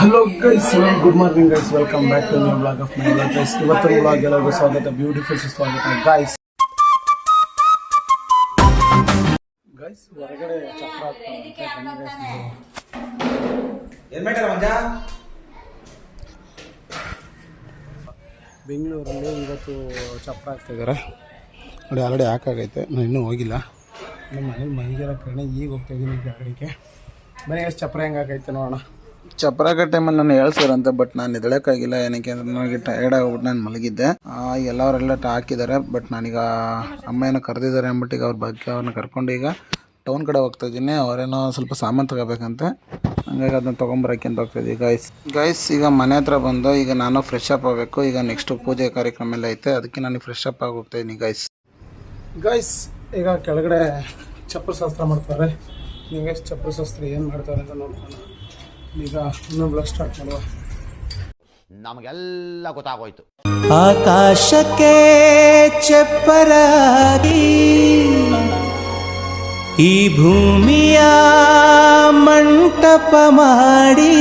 Hello guys, good morning guys, welcome back to new blog of my blog guys. ಇವತ್ತಿನ blog ಎಲ್ಲರಿಗೂ ಸ್ವಾಗತ, beautiful ಸ್ವಾಗತ guys. Guys ಹೊರಗಡೆ ಚಪ್ರ ಬೆಂಗಳೂರಲ್ಲಿ ಇವತ್ತು ಚಪ್ರ ಹಾಕ್ತಿದ್ದಾರೆ ನೋಡಿ. ಆಲ್ರೆಡಿ ಹಾಕಾಗೈತೆ, ನಾನು ಇನ್ನೂ ಹೋಗಿಲ್ಲ. ನಮ್ಮ ಮನೇಲಿ ಮೈಗೆಲ್ಲ ಕಾರಣ ಈಗ ಹೋಗ್ತಾಯಿದ್ದೀನಿ ಗಾಡಿಗೆ. ಬನ್ನಿ ಎಷ್ಟು ಚಪ್ರ ಹೆಂಗೆ ಹಾಕೈತೆ ನೋಡೋಣ. ಚಪ್ರಾಕ ಟೈಮಲ್ಲಿ ನಾನು ಹೇಳ್ಸಿರಂತೆ, ಬಟ್ ನಾನು ಎದಳಕ್ಕಾಗಿಲ್ಲ. ಏನಕ್ಕೆ ಅಂದ್ರೆ ನನಗೆ ಟಯರ್ಡ್ ಆಗ್ಬಿಟ್ಟು ನಾನು ಮಲಗಿದ್ದೆ. ಎಲ್ಲವರೆಲ್ಲ ಹಾಕಿದ್ದಾರೆ, ಬಟ್ ನಾನೀಗ ಅಮ್ಮ ಏನೋ ಕರೆದಿದ್ದಾರೆ ಅಂದ್ಬಿಟ್ಟು ಈಗ ಅವ್ರ ಬಗ್ಗೆ ಅವ್ರನ್ನ ಕರ್ಕೊಂಡು ಈಗ ಟೌನ್ ಕಡೆ ಹೋಗ್ತಾ ಇದ್ದೀನಿ. ಅವರೇನೋ ಸ್ವಲ್ಪ ಸಾಮಾನು ತಗೋಬೇಕಂತೆ, ಹಂಗಾಗಿ ಅದನ್ನ ತೊಗೊಂಬರೋಕ್ಕೆ ಅಂತ ಹೋಗ್ತಾಯಿದ್ದೀವಿ ಗೈಸ್. ಈಗ ಮನೆ ಹತ್ರ ಬಂದು ಈಗ ನಾನು ಫ್ರೆಶ್ ಅಪ್ ಆಗಬೇಕು. ಈಗ ನೆಕ್ಸ್ಟು ಪೂಜೆ ಕಾರ್ಯಕ್ರಮ ಎಲ್ಲ ಐತೆ, ಅದಕ್ಕೆ ನಾನು ಫ್ರೆಶ್ ಅಪ್ ಆಗಿ ಹೋಗ್ತಾಯಿದ್ದೀನಿ ಗೈಸ್. ಈಗ ಕೆಳಗಡೆ ಚಪ್ರಶಾಸ್ತ್ರ ಮಾಡ್ತಾರೆ. ನೀವು ಎಷ್ಟು ಚಪ್ರಶಾಸ್ತ್ರ ಏನು ಮಾಡ್ತಾರೆ ಅಂತ ನೋಡ್ಕೊಂಡು ಈಗ ಇನ್ನೊಂದು ಸ್ಟಾರ್ಟ್ ಮಾಡುವ. ನಮಗೆಲ್ಲ ಗೊತ್ತಾಗೋಯ್ತು. ಆಕಾಶಕ್ಕೆ ಚಪ್ಪರಾಗಿ ಈ ಭೂಮಿಯ ಮಂಟಪ ಮಾಡಿ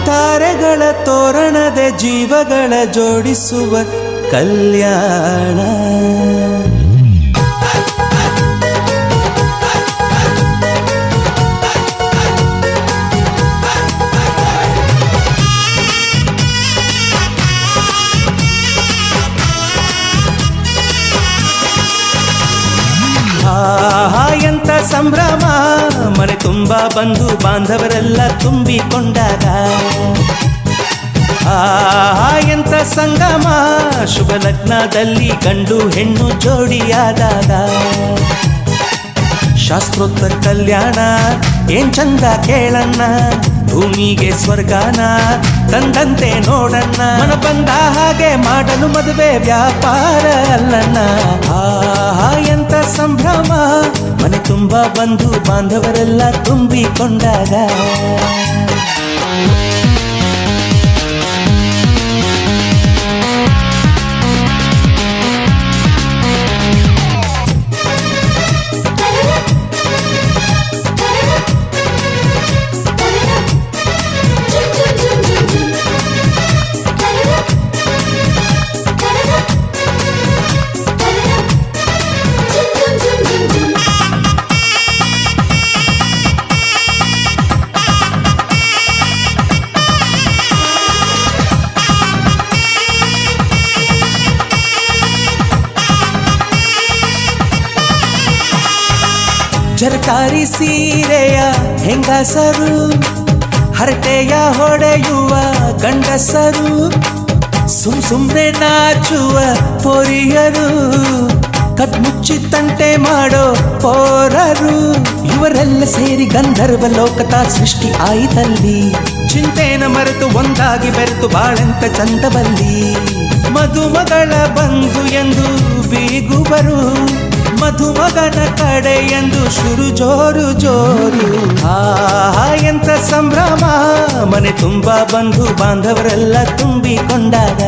ತಾರೆಗಳ ತೋರಣದ ಜೀವಗಳ ಜೋಡಿಸುವ ಕಲ್ಯಾಣ. ಎಂತ ಸಂಭ್ರಮ, ಮನೆ ತುಂಬ ಬಂಧು ಬಾಂಧವರೆಲ್ಲ ತುಂಬಿಕೊಂಡಾಗ. ಎಂತ ಸಂಗಮ, ಶುಭ ಲಗ್ನದಲ್ಲಿ ಗಂಡು ಹೆಣ್ಣು ಜೋಡಿಯಾದಾಗ. ಶಾಸ್ತ್ರೋತ್ತರ ಕಲ್ಯಾಣ ಏನ್ ಚಂದ ಕೇಳಣ್ಣ, ಭೂಮಿಗೆ ಸ್ವರ್ಗಾನ ತಂದಂತೆ ನೋಡಣ್ಣ. ಮನ ಬಂದ ಹಾಗೆ ಮಾಡಲು ಮದುವೆ ವ್ಯಾಪಾರ ಅಲ್ಲಣ್ಣ. ಎಂತ ಸಂಭ್ರಮ, ಮನೆ ತುಂಬ ಬಂಧು ಬಾಂಧವರೆಲ್ಲ ತುಂಬಿಕೊಂಡಾಗ. ಜರಕಾರಿ ಸೀರೆಯ ಹೆಂಗಸರು, ಹರಟೆಯ ಹೊಡೆಯುವ ಗಂಡಸರು, ಸುಮ್ನೆ ನಾಚುವ ಪೊರಿಯರು, ಕಟ್ಮುಚ್ಚಿ ತಂಟೆ ಮಾಡೋ ಪೋರರು, ಇವರೆಲ್ಲ ಸೇರಿ ಗಂಧರ್ವ ಲೋಕದ ಸೃಷ್ಟಿ ಆಯಿತಲ್ಲಿ. ಚಿಂತೆನ ಮರೆತು ಒಂದಾಗಿ ಬೆರೆತು ಬಾಳೆಂತ ಚಂದವಲ್ಲಿ. ಮಧುಮಗಳ ಬಂಧು ಎಂದು ಬೀಗುವರು, ಮಧುಮಗನ ಕಡೆ ಎಂದು ಶುರು ಜೋರು ಜೋರು. ಎಂತ ಸಂಭ್ರಮ, ಮನೆ ತುಂಬ ಬಂಧು ಬಾಂಧವರೆಲ್ಲ ತುಂಬಿಕೊಂಡಾಗ.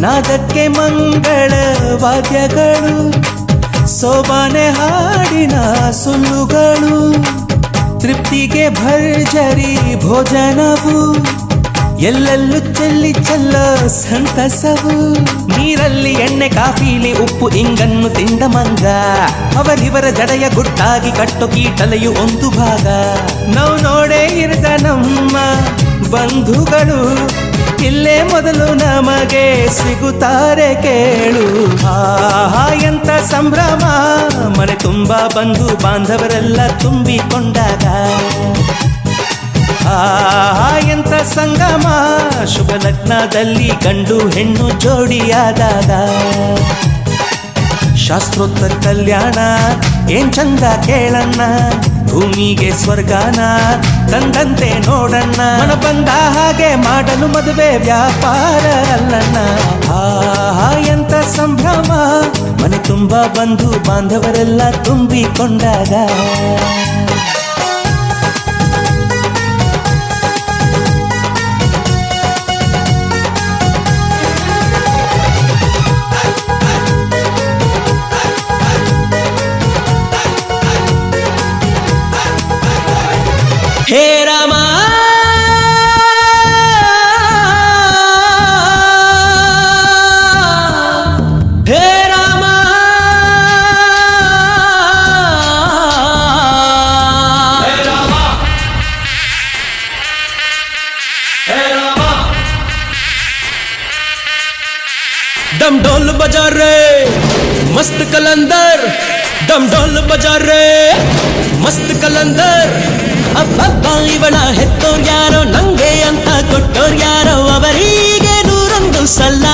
ನಾದಕ್ಕೆ ಮಂಗಳ ವಾದ್ಯಗಳು, ಸೋಬಾನೆ ಹಾಡಿನ ಸುಳ್ಳುಗಳು, ತೃಪ್ತಿಗೆ ಭರ್ಜರಿ ಭೋಜನವು, ಎಲ್ಲೆಲ್ಲೂ ಚೆಲ್ಲ ಸಂತಸವು. ನೀರಲ್ಲಿ ಎಣ್ಣೆ ಕಾಫಿಲಿ ಉಪ್ಪು ಇಂಗನ್ನು ತಿಂದ ಮಂಗ, ಅವರಿವರ ಜಡೆಯ ಗುಟ್ಟಾಗಿ ಕಟ್ಟು ಕೀಟಲೆಯು ಒಂದು ಭಾಗ. ನಾವು ನೋಡೇ ಇರದ ನಮ್ಮ ಬಂಧುಗಳು ಇಲ್ಲೇ ಮೊದಲು ನಮಗೆ ಸಿಗುತ್ತಾರೆ ಕೇಳು. ಎಂತ ಸಂಭ್ರಮ, ಮನೆ ತುಂಬ ಬಂಧು ಬಾಂಧವರೆಲ್ಲ ತುಂಬಿಕೊಂಡಾಗ. ಎಂತ ಸಂಗಮ, ಶುಭ ಲಗ್ನದಲ್ಲಿ ಗಂಡು ಹೆಣ್ಣು ಜೋಡಿಯಾದಾಗ. ಶಾಸ್ತ್ರೋತ್ತರ ಕಲ್ಯಾಣ ಏನ್ ಚಂದ ಕೇಳಣ್ಣ, ಭೂಮಿಗೆ ಸ್ವರ್ಗನ ತಂದಂತೆ ನೋಡಣ್ಣ ಮನ ಬಂದ ಹಾಗೆ ಮಾಡಲು ಮದುವೆ ವ್ಯಾಪಾರ ಅಲ್ಲಣ್ಣ ಆಹಾ ಎಂತ ಸಂಭ್ರಮ ಮನೆ ತುಂಬ ಬಂಧು ಬಾಂಧವರೆಲ್ಲ ತುಂಬಿಕೊಂಡಾಗ ಹೇ ರಾಮ ಹೇ ರಾಮ ಹೇ ರಾಮ ಹೇ ರಾಮ डम ढोल बजा रे मस्त कलंदर डम ढोल बजा रे मस्त कलंदर ಅಬ್ಬಬ್ಬ ಇವಳ ಹೆತ್ತೋರ್ ಯಾರೋ ನಂಗೆ ಅಂತ ಕೊಟ್ಟೋರ್ ಯಾರೋ ಅವರಿಗೆ 101 ಸಲ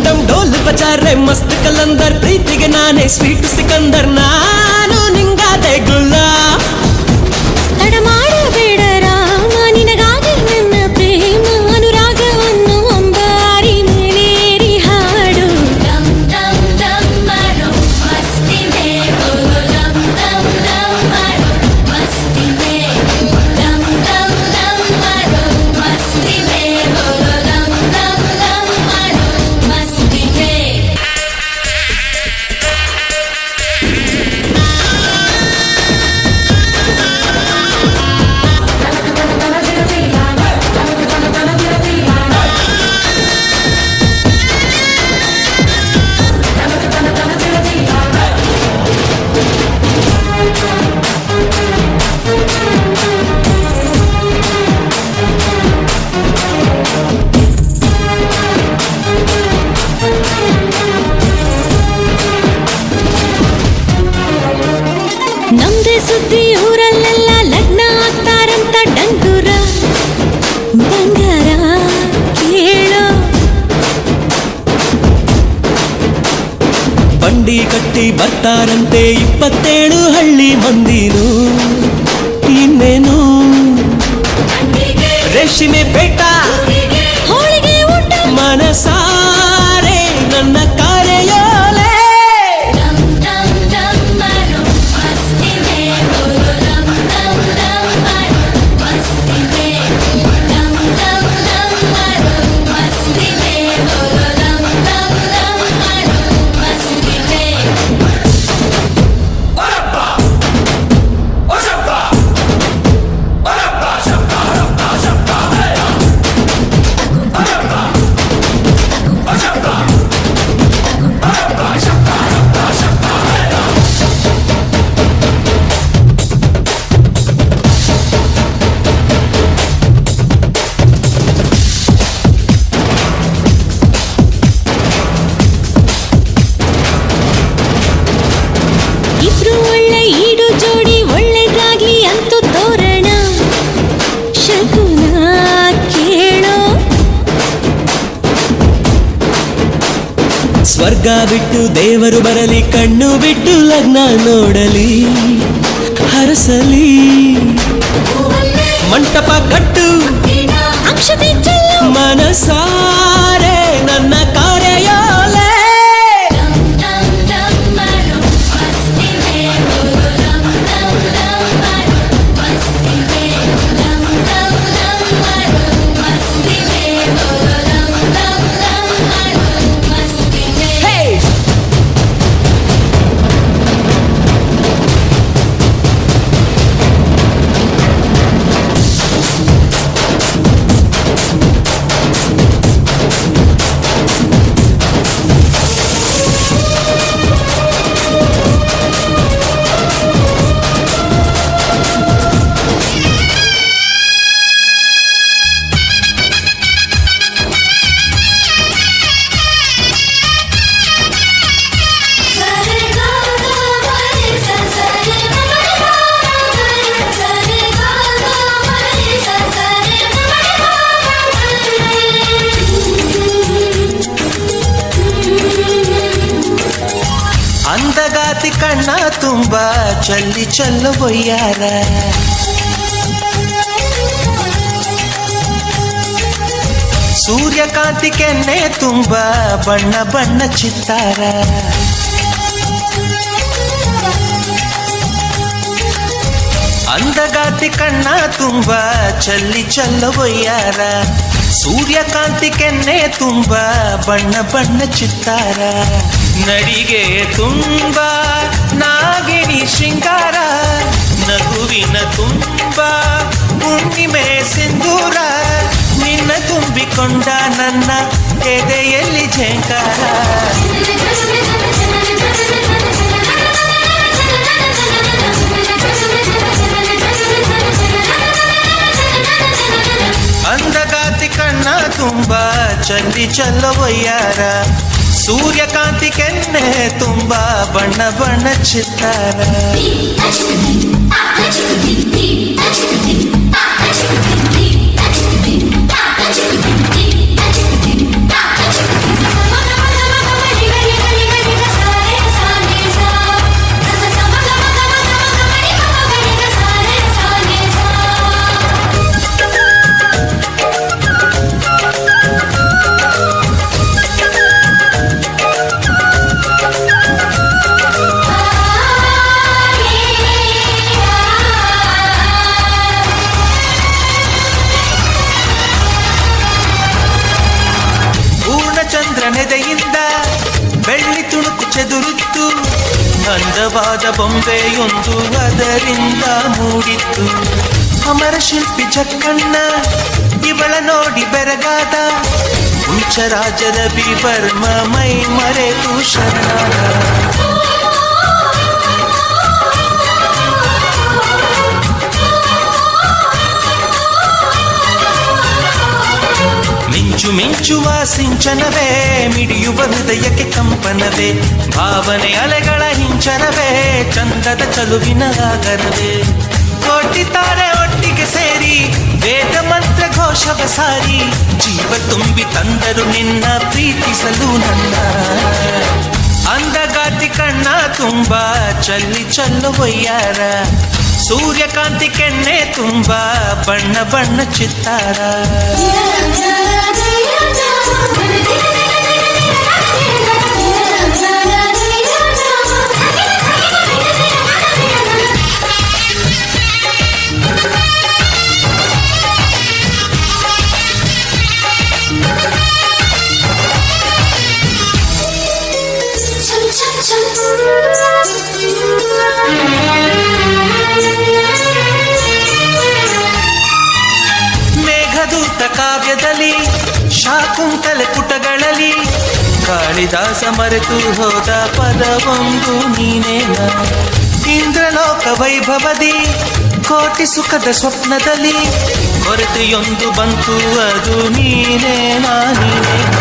ಡಮ್ ಡೋಲ್ ಬಜಾರೆ ಮಸ್ತ್ ಕಲಂದರ್ ಪ್ರೀತಿಗೆ ನಾನೇ ಸ್ವೀಟ್ ಸಿಕಂದರ್ ನಾನು ನಿಂಗಾದೆ ಗುಲ್ಲ ತಡ ಮಾಡಬೇಡ ರಾಮ ನಿನಗಾಗಿ ನನ್ನ ಪ್ರೇಮ ಅನುರಾಗವನ್ನು ಅಂಬಾರಿ ಮೇಲೇರಿ ಹಾಡು ಡಮ್ ಡಮ್ ಡಮ್ ಮಾರೋ ಮಸ್ತಿ ಮೇ ಬೋಲೋ ಡಮ್ ಡಮ್ ಡಮ್ ಮಾರೋ ಮಸ್ತಿ ಮೇ ಡಮ್ ಡಮ್ ಡಮ್ ಮಾರೋ ಮಸ್ತಿ ಮೇ ಬೋಲೋ ಡಮ್ ಡಮ್ ಡಮ್ ಮಾರೋ ಮಸ್ತಿ ಮೇ ನಮ್ದೇ ಸುದ್ದಿ ಊರಲ್ಲೆಲ್ಲ ಲಗ್ನ ಆಗ್ತಾರಂತ ಡಂಗೂರ ಬಂಗಾರ ಕೇಳೋ ಬಂಡಿ ಕಟ್ಟಿ ಬರ್ತಾರಂತೆ 27 ಹಳ್ಳಿ ಮಂದಿನು ಇನ್ನೇನು ರೇಷ್ಮೆ ಬೇಟ ಹೋಳಿಗೆ ಊಟ ಮನಸಾರೆ ನನ್ನ ಕಾರ್ಯೋಲೆ ಡಮ್ ಡಮ್ ಡಮ್ ಮಾರೋ ಮಸ್ತಿ ಮೇ ಬೋಲೋ ಡಮ್ ಡಮ್ ಡಮ್ ಮಾರೋ ಮಸ್ತಿ ಮೇ ಡಮ್ ಡಮ್ ಡಮ್ ಮಾರೋ ಮಸ್ತಿ ಮೇ ಬೋಲೋ ಡಮ್ ಡಮ್ ಡಮ್ ಮಾರೋ ಮಸ್ತಿ ಮೇ ಇಬ್ರು ಒಳ್ಳೆ ಈಡು ಜೋಡಿ ಒಳ್ಳೆದಾಗ್ಲಿ ಅಂತೂ ತೋರಣ ಶಕುನ ಕೇಳೋ ಸ್ವರ್ಗ ಬಿಟ್ಟು ದೇವರು ಬರಲಿ ಕಣ್ಣು ಬಿಟ್ಟು ಲಗ್ನ ನೋಡಲಿ ಹರಸಲಿ ಮಂಟಪ ಕಟ್ಟು ಅಕ್ಷತೆ ಚೆಲ್ಲು ಮನಸಾರೆ ನನ್ನ ಕಾರ್ಯೋಲೆ ಡಮ್ ಡಮ್ ಡಮ್ ಮಾರೋ ಮಸ್ತಿ ಮೇ ಬೋಲೋ ಡಮ್ ಡಮ್ ಡಮ್ ಮಾರೋ ಮಸ್ತಿ ಮೇ ಡಮ್ ಡಮ್ ಡಮ್ ಮಾರೋ ಮಸ್ತಿ ಮೇ ಬೋಲೋ ಡಮ್ ಡಮ್ ಡಮ್ ಮಾರೋ ಮಸ್ತಿ ಮೇ ತುಂಬಾ ಚಲ್ಲಿ ಚಲ್ಲ ಬೊಯ್ಯಾರ. ಸೂರ್ಯಕಾಂತಿ ಕೆನ್ನೆ ತುಂಬಾ ಬಣ್ಣ ಬಣ್ಣ ಚಿತ್ತಾರ. ಅಂದಗಾತಿ ಕಣ್ಣ ತುಂಬಾ ಚಲ್ಲಿ ಚಲ್ಲ ಬೊಯ್ಯಾರ. ಸೂರ್ಯಕಾಂತಿ ಕೆನ್ನೆ ತುಂಬಾ ಬಣ್ಣ ಬಣ್ಣ ಚಿತ್ತಾರ. ನಡಿಗೆ ತುಂಬಾ ನಾಗಿಣಿ ಶೃಂಗಾರ. ನಗುವಿನ ತುಂಬಾ ಹುಣ್ಣಿಮೆ ಸಿಂಧೂರ. ನಿನ್ನ ತುಂಬಿಕೊಂಡ ನನ್ನ ಎದೆಯಲ್ಲಿ ಝೇಂಕಾರ. ಅಂದಗಾತಿ ಕಣ್ಣ ತುಂಬಾ ಚಲ್ಲಿ ಚಲ್ಲ ವಯ್ಯಾರ. ಸೂರ್ಯಕಾಂತಿ ಕೆನ್ನೆ ತುಂಬಾ ಬಣ್ಣ ಬಣ್ಣ ಚಿತ್ತಾರ. ಚಂದ್ರನೆದೆಯಿಂದ ಬೆಳ್ಳಿ ತುಣುಕು ಚೆದುರಿತ್ತು. ಅಂದವಾದ ಬೊಂಬೆಯೊಂದು ಅದರಿಂದ ಮೂಡಿತ್ತು. ಅಮರ ಶಿಲ್ಪಿ ಜಕ್ಕಣ್ಣ ಇವಳ ನೋಡಿ ಬೆರಗಾದ. ಹುಂಚರಾಜದ ಬಿಬರ್ಮ ಮೈ ಮರೆತು ಶರಣಾದ. ಮಿಂಚು ಮಿಂಚುವ ಸಿಂಚನವೇ, ಮಿಡಿಯುವ ಹೃದಯಕ್ಕೆ ಕಂಪನವೇ. ಭಾವನೆ ಅಲೆಗಳ ಹಿಂಚನವೇ, ಚಂದದ ಚಲುವಿನ ಆಗರವೇ. ಕೋಟಿ ತಾರೆ ಒಟ್ಟಿಗೆ ಸೇರಿ ವೇದ ಮಂತ್ರ ಘೋಷವ ಸಾರಿ. ಜೀವ ತುಂಬಿ ತಂದರು ನಿನ್ನ ಪ್ರೀತಿಸಲು ನನ್ನ. ಅಂದಗಾತಿ ಕಣ್ಣ ತುಂಬಾ ಚಲ್ಲಿ ಚಲ್ಲ ವಯ್ಯಾರ. ಸೂರ್ಯಕಾಂತಿ ಕೆನ್ನೆ ತುಂಬಾ ಬಣ್ಣ ಬಣ್ಣ ಚಿತ್ತಾರ. ಮೇಘದೂತ ಕಾವ್ಯದಲ್ಲಿ ಶಾಕುಂತಲೆ ಪುಟಗಳಲ್ಲಿ ಕಾಳಿದಾಸ ಮರೆತು ಹೋದ ಪದವೊಂದು ನೀನೇನ. ಇಂದ್ರಲೋಕ ವೈಭವದಿ ಕೋಟಿ ಸುಖದ ಸ್ವಪ್ನದಲ್ಲಿ ಕೊರತೆಯೊಂದು ಬಂತು, ಅದು ನೀನೇನಾ ನೀನೇನ.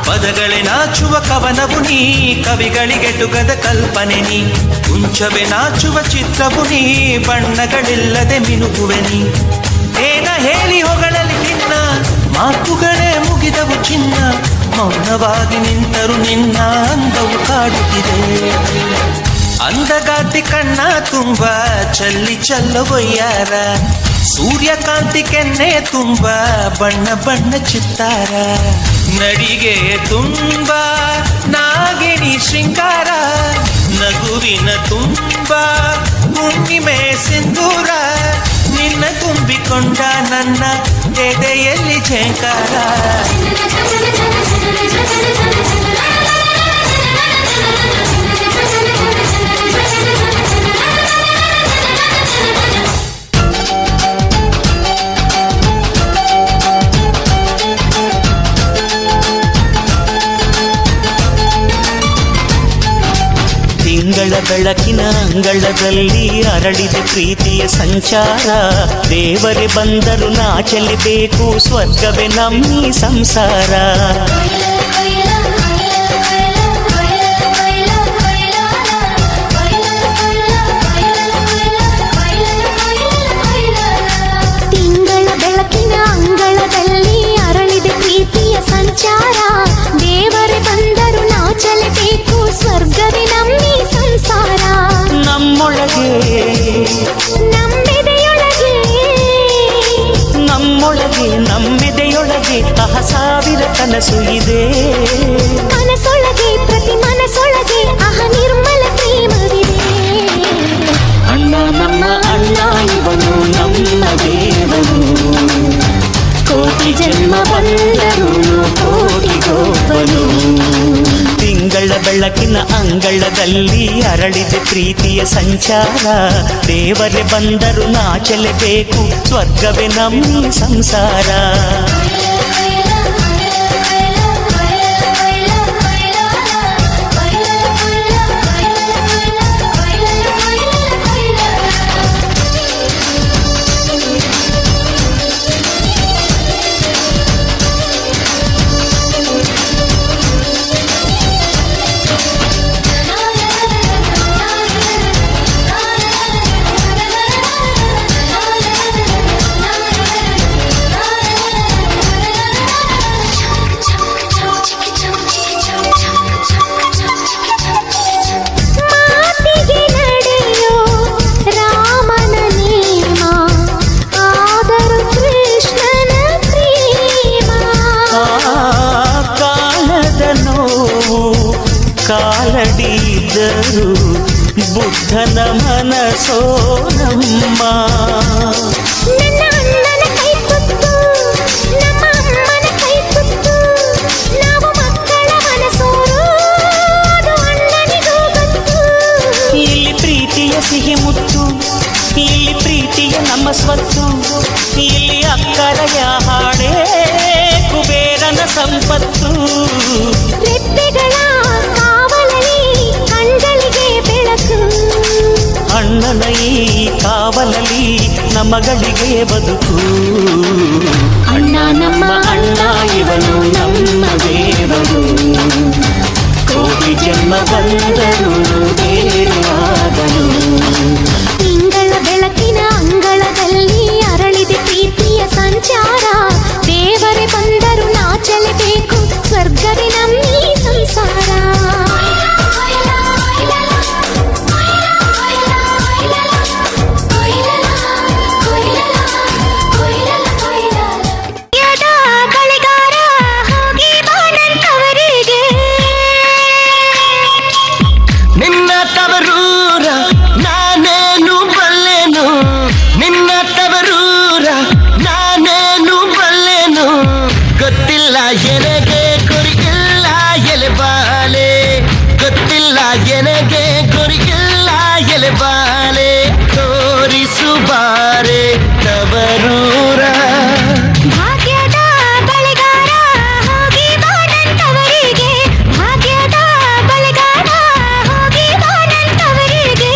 ಪದಗಳೇ ನಾಚುವ ಕವನವು ನೀ, ಕವಿಗಳಿಗೆಟುಗದ ಕಲ್ಪನೆ ನೀ. ಕುಂಚವೇ ನಾಚುವ ಚಿತ್ರವು ನೀ, ಬಣ್ಣಗಳಿಲ್ಲದೆ ಮಿನುಗುವೆ ನೀ. ಏನ ಹೇಳಿ ಹೊಗಳಲ್ಲಿ ನಿನ್ನ ಮಾತುಗಳೇ ಮುಗಿದವು ಚಿನ್ನ. ಮೌನವಾಗಿ ನಿಂತರು ನಿನ್ನ ಅಂದವು ಕಾಡುತ್ತಿದೆ. ಅಂದಗಾತಿ ಕಣ್ಣ ತುಂಬಾ ಚಲ್ಲಿ ಚಲ್ಲ ವಯ್ಯಾರ. ಸೂರ್ಯಕಾಂತಿ ಕೆನ್ನೆ ತುಂಬಾ ಬಣ್ಣ ಬಣ್ಣ ಚಿತ್ತಾರ. ನಡಿಗೆ ತುಂಬಾ ನಾಗಿಣಿ ಶೃಂಗಾರ. ನಗುವಿನ ತುಂಬಾ ಹುಣ್ಣಿಮೆ ಸಿಂಧೂರ. ನಿನ್ನ ತುಂಬಿಕೊಂಡ ನನ್ನ ಎದೆಯಲ್ಲಿ ಝೇಂಕಾರ. ತಿಂಗಳ ಬೆಳಕಿನ ಅಂಗಳದಲ್ಲಿ ಅರಳಿದ ಪ್ರೀತಿಯ ಸಂಚಾರ. ದೇವರೇ ಬಂದರು ನಾಚಲೇಬೇಕು, ಸ್ವರ್ಗವೇ ನಮ್ಮಿ ಸಂಸಾರ. ತಿಂಗಳ ಬೆಳಕಿನ ಸಾವಿರ ಕನಸು ಇದೆ. ಮನಸೊಳಗೆ ಪ್ರತಿ ಮನಸೊಳಗೆ ನಿರ್ಮಲ ಪ್ರೇಮವಿದೆ. ಅಣ್ಣ ನಮ್ಮ ಅಣ್ಣ ಇವನು ನಮ್ಮ ದೇವನು, ಕೋಟಿ ಜನ್ಮ ಬಂದರು ಕೋಟಿಗೊಬ್ಬನು. ತಿಂಗಳ ಬೆಳಕಿನ ಅಂಗಳದಲ್ಲಿ ಅರಳಿದೆ ಪ್ರೀತಿಯ ಸಂಚಾರ, ದೇವರೇ ಬಂದರು ನಾಚಲೇಬೇಕು, ಸ್ವರ್ಗವೇ ನಮ್ಮ ಸಂಸಾರ. ಮಾತಿಗೆ ನಡೆಯೋ ರಾಮನ ನೇಮ, ಆದರೂ ಕೃಷ್ಣನ ಪ್ರೇಮ. ಕಾಲದ ನೋವು ಕಾಲಡಿದ್ದರು ಬುದ್ಧನ ಮನಸೋ ನಮ್ಮ. ನನ್ನ ಅಣ್ಣನ ಕೈ ತುತ್ತು, ನಮ್ಮ ಅಮ್ಮನ ಕೈ ತುತ್ತು, ನಾವು ಮಕ್ಕಳ ಮನಸೋರು, ಅದು ಅಣ್ಣನಿಗೂ ಗೊತ್ತು. ಇಲ್ಲಿ ಪ್ರೀತಿಯ ಸಿಹಿ ಮುತ್ತು, ಇಲ್ಲಿ ಪ್ರೀತಿಯ ನಮ್ಮ ಸ್ವತ್ತು, ಇಲ್ಲಿ ಅಕ್ಕರೆಯ ಹಾಡೇ ಕುಬೇರನ ಸಂಪತ್ತು. ರೆಪ್ಪೆಗಳ ಕಾವಲಲ್ಲಿ ಕಣ್ಗಳಿಗೆ ಬೆಳಕು, ಅಣ್ಣನ ಈ ಕಾವಲಲ್ಲಿ ನಮಗಳಿಗೆ ಬದುಕು. ಅಣ್ಣ ನಮ್ಮ ಅಣ್ಣ ಇವನು ನಮ್ಮ ದೇವರು, ಕೋಟಿ ಜನ್ಮ ಬಂದರು ಬೇರೆಯಾದನು. ತಿಂಗಳ ಬೆಳಕಿನ ಅಂಗಳದಲ್ಲಿ ಅರಳಿದೆ ಪ್ರೀತಿಯ ಸಂಚಾರ, ದೇವರೇ ಬಂದರು ನಾಚಲೇಬೇಕು, ಸ್ವರ್ಗವೇ ನಮ್ಮೀ ಸಂಸಾರ. ಬಳೆಗಾರ ಹೋಗಿ ಬಾನಂತವರಿಗೆ, ನಿನ್ನ ತವರೂರ ನಾನೇನು ಬಲ್ಲೆನು, ನಿನ್ನ ತವರೂರ ನಾನೇನು ಬಲ್ಲೆನು, ಗೊತ್ತಿಲ್ಲ ಎನಗೆ ಗುರಿಗಿಲ್ಲ ಎಲೆಬಾಲೆ, ಗೊತ್ತಿಲ್ಲ ಎನಗೆ ಗುರಿಗಿಲ್ಲ ಎಲೆಬಾಲೆ, ತೋರಿಸುಬಾರೆ ತವರೂರ. ಭಾಗ್ಯದ ಬಳೆಗಾರ ಹೋಗಿ ಬಾನಂತವರಿಗೆ, ಭಾಗ್ಯದ ಬಳೆಗಾರ ಹೋಗಿ ಬಾನಂತವರಿಗೆ.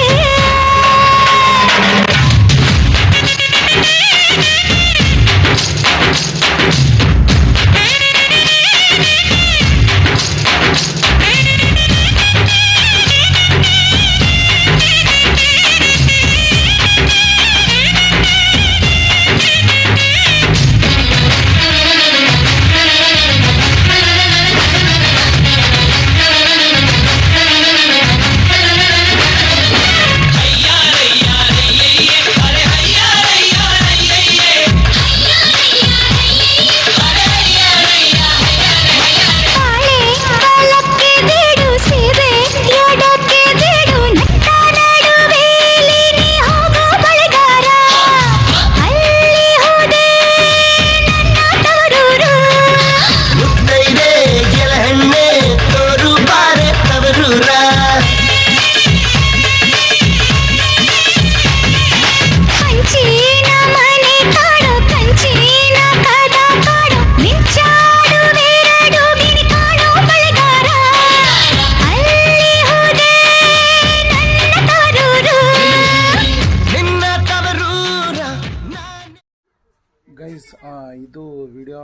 ಇದು ವಿಡಿಯೋ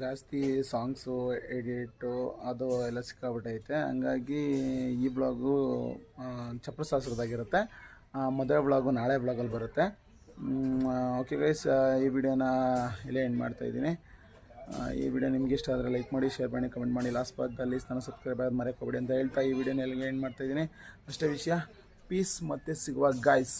ಜಾಸ್ತಿ ಸಾಂಗ್ಸು ಎಡಿಟು ಅದು ಎಲ್ಲ ಸಿಕ್ಕಾಬಿಟ್ಟೈತೆ. ಹಂಗಾಗಿ ಈ ಬ್ಲಾಗು ಚಪ್ರಶಾಸ್ತ್ರದಾಗಿರುತ್ತೆ. ಮದುವೆ ಬ್ಲಾಗು ನಾಳೆ ಬ್ಲಾಗಲ್ಲಿ ಬರುತ್ತೆ. ಓಕೆ ಗೈಸ್, ಈ ವಿಡಿಯೋನ ಇಲ್ಲೇ ಎಂಡ್ ಮಾಡ್ತಾಯಿದ್ದೀನಿ. ಈ ವಿಡಿಯೋ ನಿಮ್ಗೆ ಇಷ್ಟ ಆದರೆ ಲೈಕ್ ಮಾಡಿ, ಶೇರ್ ಮಾಡಿ, ಕಮೆಂಟ್ ಮಾಡಿ. ಲಾಸ್ಟ್ ಭಾಗದಲ್ಲಿ ಸಬ್ಸ್ಕ್ರೈಬ್ ಆಗಿ ಮರೆಯೋಕೋಬೇಡಿ ಅಂತ ಹೇಳ್ತಾ ಈ ವಿಡಿಯೋನ ಎಲ್ಲಿಗೆ ಎಂಡ್ ಮಾಡ್ತಾಯಿದ್ದೀನಿ. ಅಷ್ಟೇ ವಿಷಯ. ಪೀಸ್ ಮತ್ತೆ ಸಿಗುವ ಗಾಯ್ಸ್.